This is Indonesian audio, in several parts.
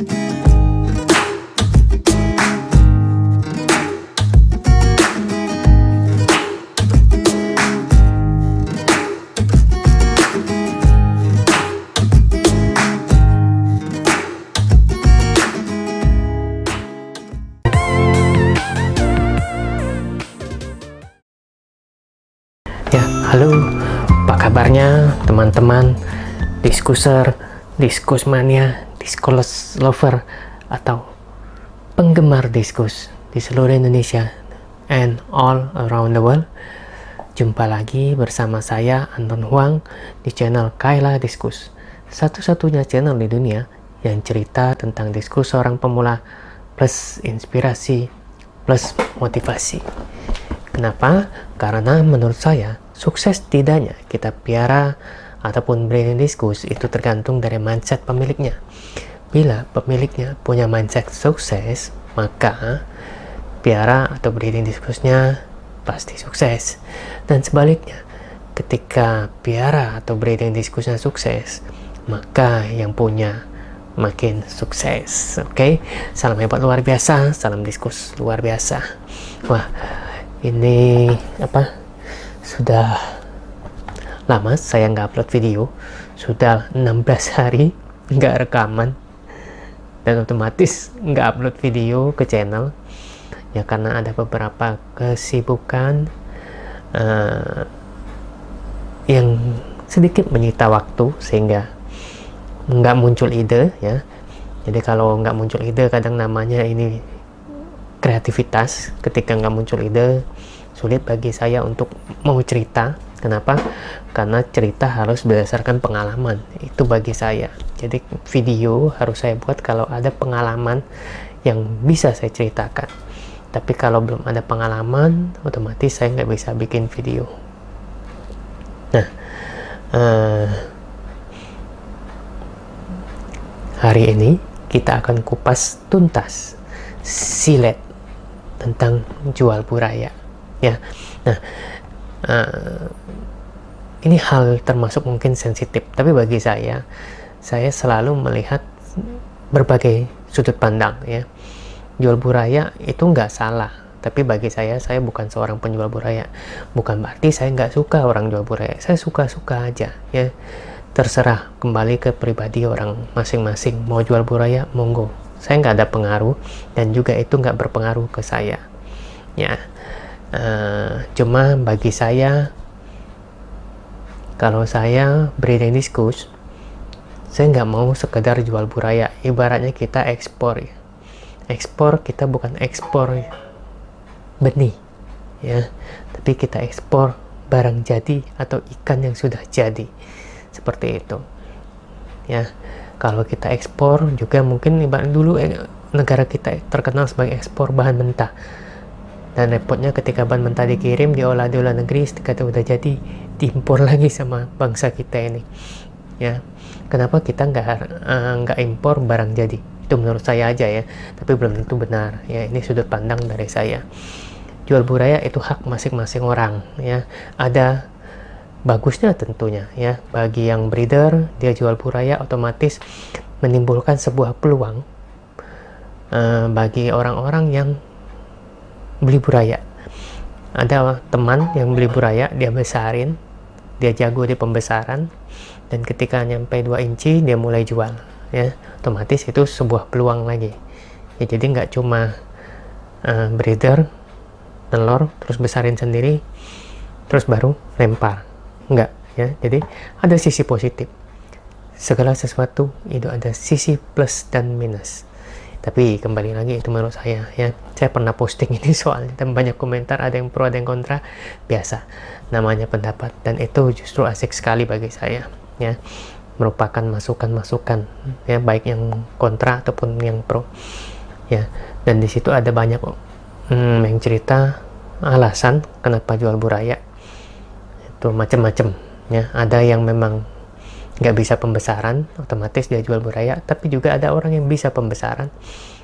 Ya, halo, apa kabarnya teman-teman diskuser, diskusmania, diskus lover, atau penggemar diskus di seluruh Indonesia and all around the world. Jumpa lagi bersama saya Anton Huang di channel Kaila Diskus, satu-satunya channel di dunia yang cerita tentang diskus seorang pemula plus inspirasi plus motivasi. Kenapa? Karena menurut saya sukses tidaknya kita piara ataupun breeding diskus itu tergantung dari mindset pemiliknya. Bila pemiliknya punya mindset sukses, maka piara atau breeding diskusnya pasti sukses. Dan sebaliknya, ketika piara atau breeding diskusnya sukses, maka yang punya makin sukses. Oke, salam hebat luar biasa, salam diskus luar biasa. Wah, ini sudah lama saya nggak upload video, sudah 16 hari nggak rekaman, dan otomatis nggak upload video ke channel ya karena ada beberapa kesibukan yang sedikit menyita waktu sehingga nggak muncul ide ya. Jadi kalau nggak muncul ide, kadang namanya ini kreativitas. Ketika nggak muncul ide, sulit bagi saya untuk mau cerita. Kenapa? Karena cerita harus berdasarkan pengalaman. Itu bagi saya. Jadi video harus saya buat kalau ada pengalaman yang bisa saya ceritakan. Tapi kalau belum ada pengalaman, otomatis saya nggak bisa bikin video. Nah, hari ini kita akan kupas tuntas silet tentang jual buraya ya. Nah, ini hal termasuk mungkin sensitif, tapi bagi saya selalu melihat berbagai sudut pandang ya. Jual buraya itu nggak salah, tapi bagi saya bukan seorang penjual buraya. Bukan berarti saya nggak suka orang jual buraya, saya suka-suka aja ya. Terserah, kembali ke pribadi orang masing-masing. Mau jual buraya, monggo, saya nggak ada pengaruh, dan juga itu nggak berpengaruh ke saya ya. Cuma bagi saya, kalau saya breeding diskus, saya nggak mau sekedar jual buraya. Ibaratnya kita ekspor ya. Ekspor, kita bukan ekspor benih ya, tapi kita ekspor barang jadi atau ikan yang sudah jadi, seperti itu ya. Kalau kita ekspor juga mungkin ibarat dulu negara kita terkenal sebagai ekspor bahan mentah, dan repotnya ketika bahan mentah dikirim diolah di luar negeri, ketika udah jadi diimpor lagi sama bangsa kita ini ya. Kenapa kita nggak impor barang jadi? Itu menurut saya aja ya, tapi belum tentu benar ya. Ini sudut pandang dari saya. Jual buraya itu hak masing-masing orang ya. Ada bagusnya tentunya ya, bagi yang breeder dia jual buraya, otomatis menimbulkan sebuah peluang bagi orang-orang yang beli buraya. Ada teman yang beli buraya, dia besarin, dia jago di pembesaran, dan ketika nyampe 2 inci dia mulai jual ya. Otomatis itu sebuah peluang lagi ya. Jadi nggak cuma breeder telur terus besarin sendiri terus baru lempar, enggak ya. Jadi ada sisi positif, segala sesuatu itu ada sisi plus dan minus. Tapi kembali lagi, itu menurut saya ya. Saya pernah posting ini soalnya, dan banyak komentar, ada yang pro ada yang kontra. Biasa, namanya pendapat, dan itu justru asik sekali bagi saya ya. Merupakan masukan-masukan ya, baik yang kontra ataupun yang pro ya. Dan di situ ada banyak yang cerita alasan kenapa jual buraya itu macam-macam ya. Ada yang memang nggak bisa pembesaran, otomatis dia jual buraya. Tapi juga ada orang yang bisa pembesaran,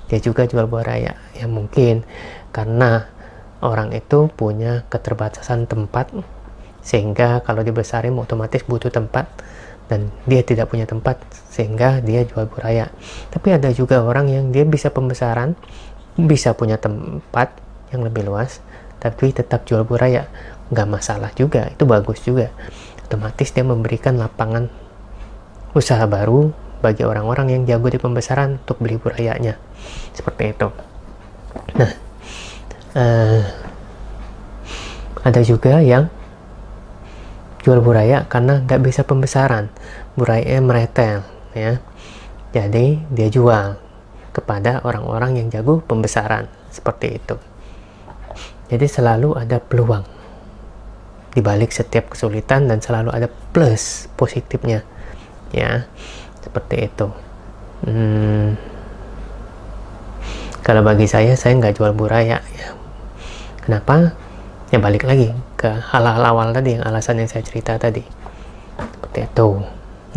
dia juga jual buraya ya. Mungkin karena orang itu punya keterbatasan tempat, sehingga kalau dibesarin otomatis butuh tempat, dan dia tidak punya tempat sehingga dia jual buraya. Tapi ada juga orang yang dia bisa pembesaran, bisa punya tempat yang lebih luas, tapi tetap jual buraya, nggak masalah juga, itu bagus juga. Otomatis dia memberikan lapangan usaha baru bagi orang-orang yang jago di pembesaran untuk beli burayanya, seperti itu. Nah, ada juga yang jual buraya karena nggak bisa pembesaran, buraya meretel ya, jadi dia jual kepada orang-orang yang jago pembesaran, seperti itu. Jadi selalu ada peluang di balik setiap kesulitan dan selalu ada plus positifnya ya, seperti itu. Kalau bagi saya nggak jual buraya ya. Kenapa? Ya balik lagi ke hal-hal awal tadi, yang alasan yang saya cerita tadi, seperti itu.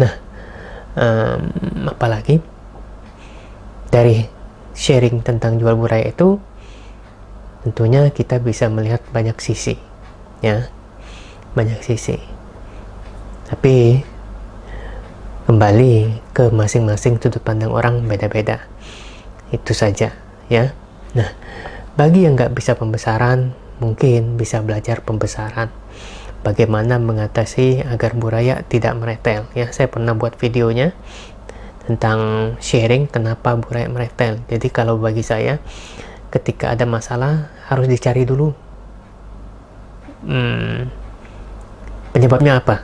Nah, apalagi dari sharing tentang jual buraya itu, tentunya kita bisa melihat banyak sisi ya, banyak sisi. Tapi kembali ke masing-masing sudut pandang orang beda-beda, itu saja ya. Nah, bagi yang nggak bisa pembesaran, mungkin bisa belajar pembesaran, bagaimana mengatasi agar buraya tidak meretel ya. Saya pernah buat videonya tentang sharing kenapa buraya meretel. Jadi kalau bagi saya, ketika ada masalah harus dicari dulu penyebabnya apa.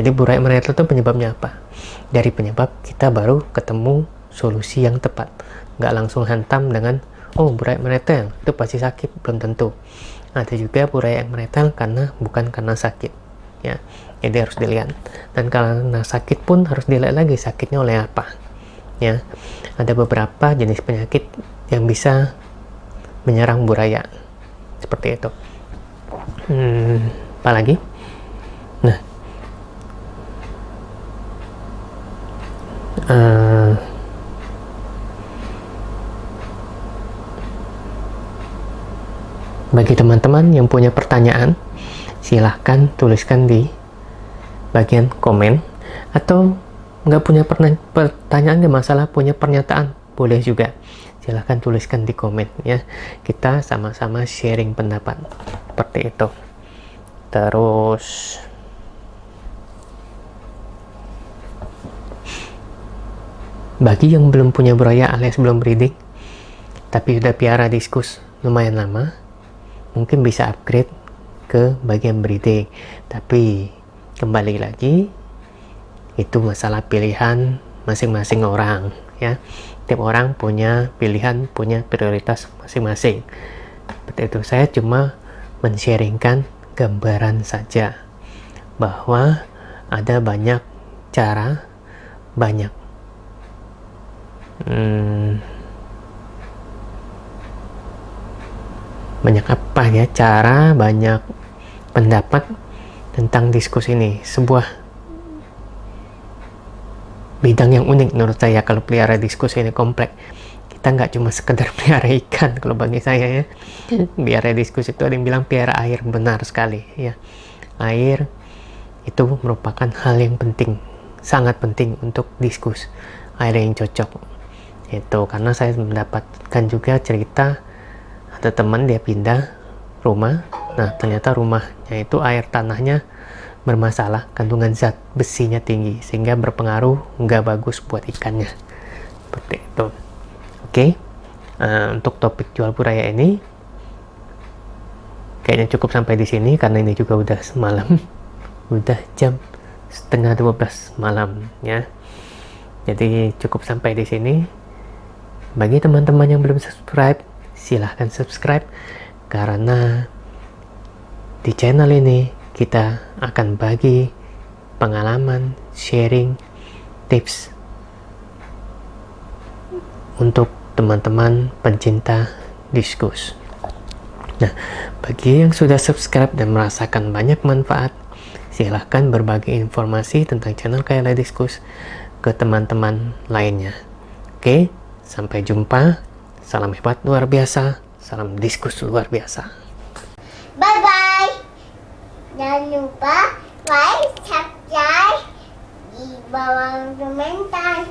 Jadi buraya meretel itu penyebabnya apa, dari penyebab kita baru ketemu solusi yang tepat. Nggak langsung hantam dengan oh buraya meretel itu pasti sakit, belum tentu. Ada juga buraya yang meretel bukan karena sakit ya, jadi harus dilihat. Dan karena sakit pun harus dilihat lagi sakitnya oleh apa ya. Ada beberapa jenis penyakit yang bisa menyerang buraya, seperti itu. Apalagi nah, bagi teman-teman yang punya pertanyaan, silahkan tuliskan di bagian komen. Atau nggak punya pertanyaan, nggak masalah, punya pernyataan boleh juga, silahkan tuliskan di komen ya. Kita sama-sama sharing pendapat, seperti itu. Terus bagi yang belum punya buraya alias belum breeding tapi sudah piara diskus lumayan lama, mungkin bisa upgrade ke bagian breeding. Tapi kembali lagi, itu masalah pilihan masing-masing orang ya. Tiap orang punya pilihan, punya prioritas masing-masing, seperti itu. Saya cuma men-sharingkan gambaran saja bahwa ada banyak cara, banyak banyak apa ya, cara, banyak pendapat tentang diskusi ini. Sebuah bidang yang unik menurut saya. Kalau pelihara diskusi ini kompleks, kita nggak cuma sekedar pelihara ikan. Kalau bagi saya ya, pelihara diskusi itu ada yang bilang pelihara air, benar sekali ya. Air itu merupakan hal yang penting, sangat penting untuk diskus. Air yang cocok itu, karena saya mendapatkan juga cerita ada teman dia pindah rumah, nah ternyata rumahnya itu air tanahnya bermasalah, kandungan zat besinya tinggi sehingga berpengaruh, nggak bagus buat ikannya, seperti itu. Oke, untuk topik jual buraya ini kayaknya cukup sampai di sini karena ini juga udah malam, udah jam 11:30 malam ya. Jadi cukup sampai di sini. Bagi teman-teman yang belum subscribe, silahkan subscribe, karena di channel ini kita akan bagi pengalaman, sharing, tips untuk teman-teman pencinta diskus. Nah, bagi yang sudah subscribe dan merasakan banyak manfaat, silahkan berbagi informasi tentang channel KLA Diskus ke teman-teman lainnya. Oke, sampai jumpa. Salam hebat luar biasa, salam diskus luar biasa. Bye bye. Jangan lupa like, subscribe di bawang sementai.